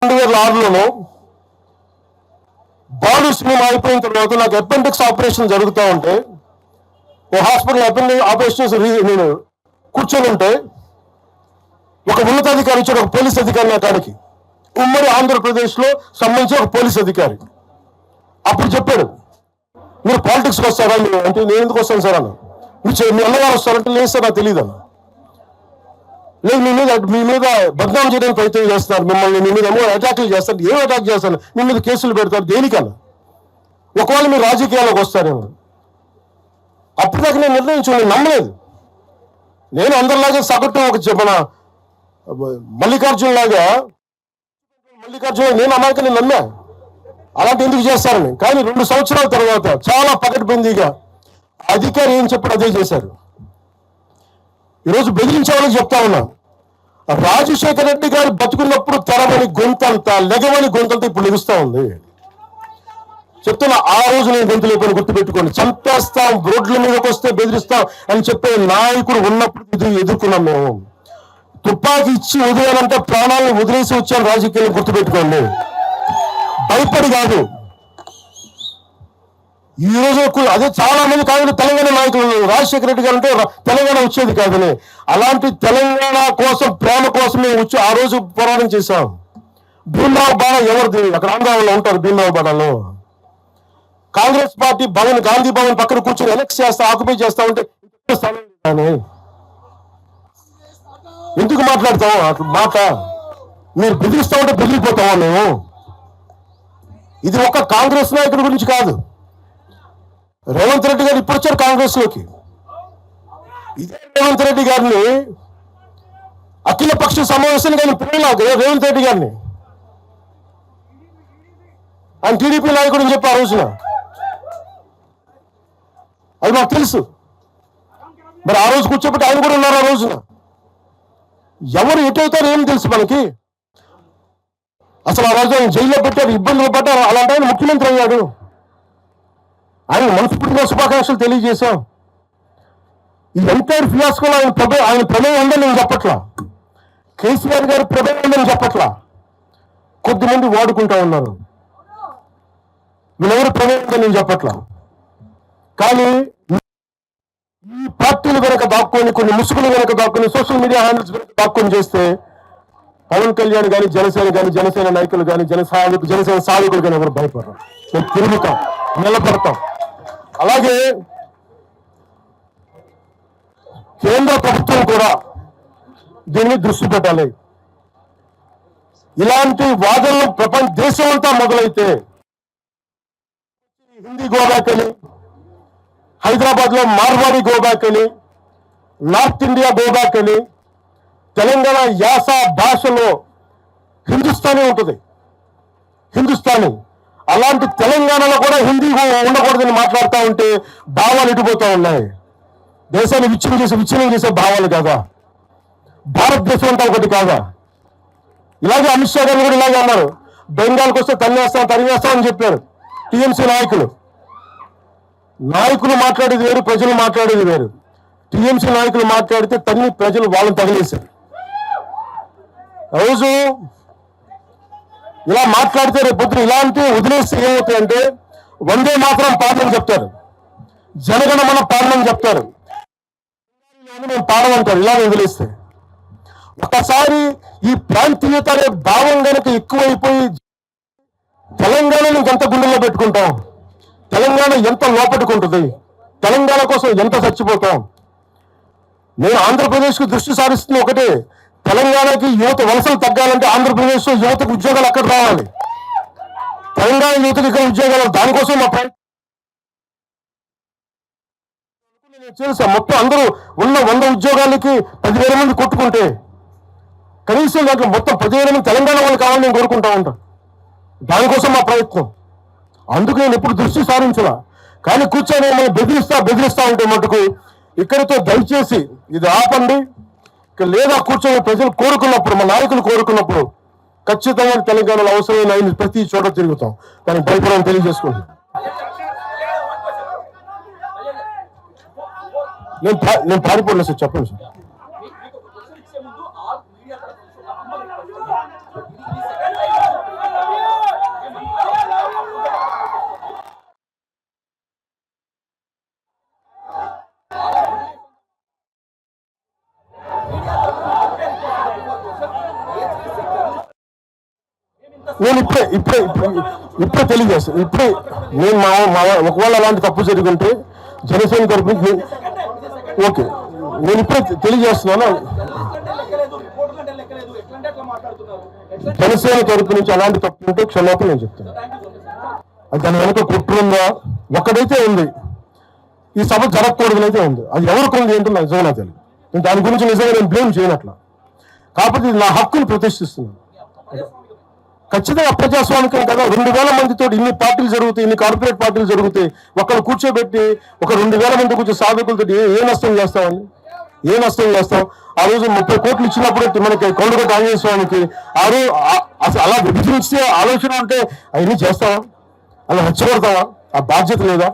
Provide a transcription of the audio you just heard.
2006లోనూ Balu cinema అయిపోయిన తర్వాత నాకు అపెండిక్స్ ఆపరేషన్ జరుగుతూ ఉంటే ఓ హాస్పిటల్ అపెండిక్స్ ఆపరేషన్స్ నేను కూర్చొని ఉంటే ఒక ఉన్నతాధికారి వచ్చాడు, ఒక పోలీస్ అధికారి నా కాడికి, ఉమ్మడి ఆంధ్రప్రదేశ్లో సంబంధించిన ఒక పోలీస్ అధికారి. అప్పుడు చెప్పాడు, మీరు పాలిటిక్స్కి వస్తారా అంటే నేను ఎందుకు వస్తాను సార్ అన్న. మీ అన్నగారు వస్తారంటే లేదు సార్ నాకు తెలియదు అన్న. లేదు మీ మీద బద్నాం చేయడానికి ప్రయత్నం చేస్తారు, మిమ్మల్ని మీ మీద ఏమో అటాక్లు చేస్తారు. ఏం అటాక్ చేస్తారు? మీ మీద కేసులు పెడతారు, దేనికన్నా? ఒకవేళ మీరు రాజకీయాల్లోకి వస్తారేమో. అప్పుడు దాకా నేను నిర్ణయించుకుని నమ్మలేదు. నేను అందరిలాగే సగటు ఒక మన మల్లికార్జున నేను అమాయకుని నమ్మా అలాంటి ఎందుకు చేస్తారని. కానీ 2 సంవత్సరాల తర్వాత చాలా పకడ్బందీగా అధికారి ఏం చెప్పాడు అదే చేశారు. ఈరోజు బెదిరించే వాళ్ళకి చెప్తా ఉన్నా, రాజశేఖర రెడ్డి గారు బతుకున్నప్పుడు తెరవని గొంతంతా లెగవని గొంతంతా ఇప్పుడు లెగుస్తూ ఉంది. చెప్తున్నా, ఆ రోజు నేను గొంతు లేకుండా గుర్తుపెట్టుకోండి. చంపేస్తాం, రోడ్ల మీదకి వస్తే బెదిరిస్తాం అని చెప్పే నాయకుడు ఉన్నప్పుడు ఎదుర్కొన్నాం మేము. తుపాకీ ఇచ్చి వదిలేనంటే ప్రాణాలను వదిలేసి వచ్చాను రాజకీయాలు, గుర్తుపెట్టుకోండి. భయపడి కాదు. ఈ రోజు అదే చాలా మంది కాదు తెలంగాణ నాయకులు, రాజశేఖర రెడ్డి గారు అంటే తెలంగాణ వచ్చేది కాదని. అలాంటి తెలంగాణ కోసం, ప్రేమ కోసమే వచ్చి ఆ రోజు పోరాటం చేశాం. భీమరావు బాణ ఎవరిది? అక్కడ ఆంధ్రాలో ఉంటారు భీమరావు బాణలో. కాంగ్రెస్ పార్టీ భవన్, గాంధీ భవన్ పక్కన కూర్చొని ఎలక్ట్ చేస్తా, ఆక్యుపై చేస్తా ఉంటే ఎందుకు మాట్లాడతాం మాట? మీరు బెదిరిస్తా ఉంటే బెదిరిపోతామా మేము? ఇది ఒక కాంగ్రెస్ నాయకుడి గురించి కాదు. రేవంత్ రెడ్డి గారు ఇప్పుడు వచ్చారు కాంగ్రెస్ లోకి. ఇదే రేవంత్ రెడ్డి గారిని అఖిల పక్ష సమావేశానికి ఆయన పిల్లలాగా రేవంత్ రెడ్డి గారిని ఆయన టీడీపీ నాయకుడు అని చెప్పి ఆ రోజున అది మాకు తెలుసు. మరి ఆ రోజు కూర్చోబెట్టి ఆయన కూడా ఉన్నారు. ఆ రోజున ఎవరు ఎటవుతారో ఏం తెలుసు మనకి. అసలు ఆ రోజు ఆయన జైల్లో పెట్టారు, ఇబ్బందులు పడ్డారు. అలాంటి ఆయన ముఖ్యమంత్రి అయ్యాడు. ఆయన మనస్ఫూర్తిగా శుభాకాంక్షలు తెలియజేశాం. ఈ ఎంటైర్ ఫియాస్కోలో ఆయన ప్రమేయం ఉందని నేను చెప్పట్లా, కేసీఆర్ గారి ప్రమేయం ఉందని చెప్పట్లా. కొద్దిమంది వాడుకుంటా ఉన్నారు, వీళ్ళెవరు ప్రమేయం ఉందని నేను చెప్పట్లా. కానీ ఈ పార్టీలు వెనక దాక్కొని, కొన్ని ముసుగులు వెనక దాక్కొని, సోషల్ మీడియా హ్యాండిల్స్ వెనక దాక్కొని చేస్తే పవన్ కళ్యాణ్ కానీ, జనసేన నాయకులు కానీ, జనసేన సాధకులు కానీ ఎవరు భయపడరు. మేము తిరుగుతాం, నిలబడతాం. అలాగే కేంద్ర ప్రభుత్వం కూడా దీన్ని దృష్టి పెట్టాలి. ఇలాంటి వాదనలు దేశం అంతా మొదలైతే హిందీ గోబ్యాక్ అని, హైదరాబాద్ లో మార్వాడి గోబ్యాక్ అని, నార్త్ ఇండియా గోబ్యాక్ అని, తెలంగాణ యాస భాషలో హిందుస్థానీ ఉంటుంది, హిందుస్థానీ. అలాంటి తెలంగాణలో కూడా హిందీ ఉండకూడదని మాట్లాడుతూ ఉంటే భావాలు ఇటుపోతూ ఉన్నాయి. దేశాన్ని విచ్ఛిన్నం చేసే భావాలు కాదా? భారతదేశం అంతా ఒకటి కాదా? ఇలాగే అమిత్ షా గారు కూడా ఇలాగే అన్నారు, బెంగాల్కి వస్తే తరివేస్తాం అని చెప్పారు టీఎంసీ నాయకులు మాట్లాడేది వేరు, ప్రజలు మాట్లాడేది వేరు. టీఎంసీ నాయకులు మాట్లాడితే ప్రజలు వాళ్ళని తగిలేశారు. రోజు ఇలా మాట్లాడితే రేపు పొద్దున ఇలాంటి వదిలేస్తే ఏమవుతాయంటే వందే మాత్రం పాడమని చెప్తారు, జనగణమన పాడమని చెప్తారు, మేము పాడమంటారు. ఇలా వదిలేస్తే ఒకసారి ఈ ప్రాంతీయత అనే భావం కనుక ఎక్కువైపోయి తెలంగాణని ఇంకెంత గుండెల్లో పెట్టుకుంటాం, తెలంగాణ ఎంత లోపట్టుకుంటుంది, తెలంగాణ కోసం ఎంత చచ్చిపోతాం. నేను ఆంధ్రప్రదేశ్కు దృష్టి సారిస్తుంది ఒకటే, తెలంగాణకి యువత వలసలు తగ్గాలంటే ఆంధ్రప్రదేశ్ యువతకు ఉద్యోగాలు అక్కడ రావాలి, తెలంగాణ యువతకు ఇక్కడ ఉద్యోగాలు. దానికోసం మా ప్రయత్నం చేసా. మొత్తం అందరూ ఉన్న 100 ఉద్యోగాలకి 10,000 మంది కొట్టుకుంటే కనీసం దాంట్లో మొత్తం 10,000 మంది తెలంగాణ వాళ్ళు కావాలని నేను కోరుకుంటా ఉంటాను. దానికోసం మా ప్రయత్నం. అందుకు నేను ఎప్పుడు దృష్టి సారించలా. కానీ కూర్చొని మనం బెదిరిస్తా ఉంటే మటుకు ఇక్కడితో దయచేసి ఇది ఆపండి. లేదా కూర్చొని ప్రజలు కోరుకున్నప్పుడు, మా నాయకులు కోరుకున్నప్పుడు ఖచ్చితంగా తెలంగాణలో అవసరమైన ప్రతి చోట తిరుగుతాం. కానీ భయపడని తెలియజేసుకుంటాం. నేను పారిపోలే సార్, చెప్పండి సార్. నేను ఇప్పుడే తెలియజేస్తాను. ఇప్పుడే నేను ఒకవేళ అలాంటి తప్పు జరిగింటే జనసేన తరపు నుంచి ఓకే, నేను ఇప్పుడే తెలియజేస్తున్నాను. జనసేన తరపు నుంచి అలాంటి తప్పు ఉంటే క్షమాపణ నేను చెప్తాను. అది దాని వెనక కుట్ర ఉందా ఒక్కడైతే ఉంది, ఈ సభ జరగకూడదు అయితే ఉంది. అది ఎవరికి ఉంది ఏంటో నాకు నిజంగా తెలియదు. నేను దాని గురించి నిజంగా నేను బ్లేమ్ చేయనట్లా, కాకపోతే ఇది నా హక్కుని ప్రతిష్ఠిస్తున్నాను. ఖచ్చితంగా ప్రజాస్వామికం కదా. 2000 మందితో ఇన్ని పార్టీలు జరుగుతాయి, ఇన్ని కార్పొరేట్ పార్టీలు జరుగుతాయి. ఒకళ్ళు కూర్చోబెట్టి ఒక 2000 మంది కూర్చో సాధకులతో ఏ నష్టం చేస్తామని, ఏ నష్టం చేస్తాం? ఆ రోజు 30 కోట్లు ఇచ్చినప్పుడు మనకి కొండగొట్ట ఆంజనేయ స్వామికి అసలు అలా విభజించే ఆలోచన ఉంటే అవన్నీ చేస్తావా? అలా రెచ్చగొడతావా? ఆ బాధ్యత లేదా?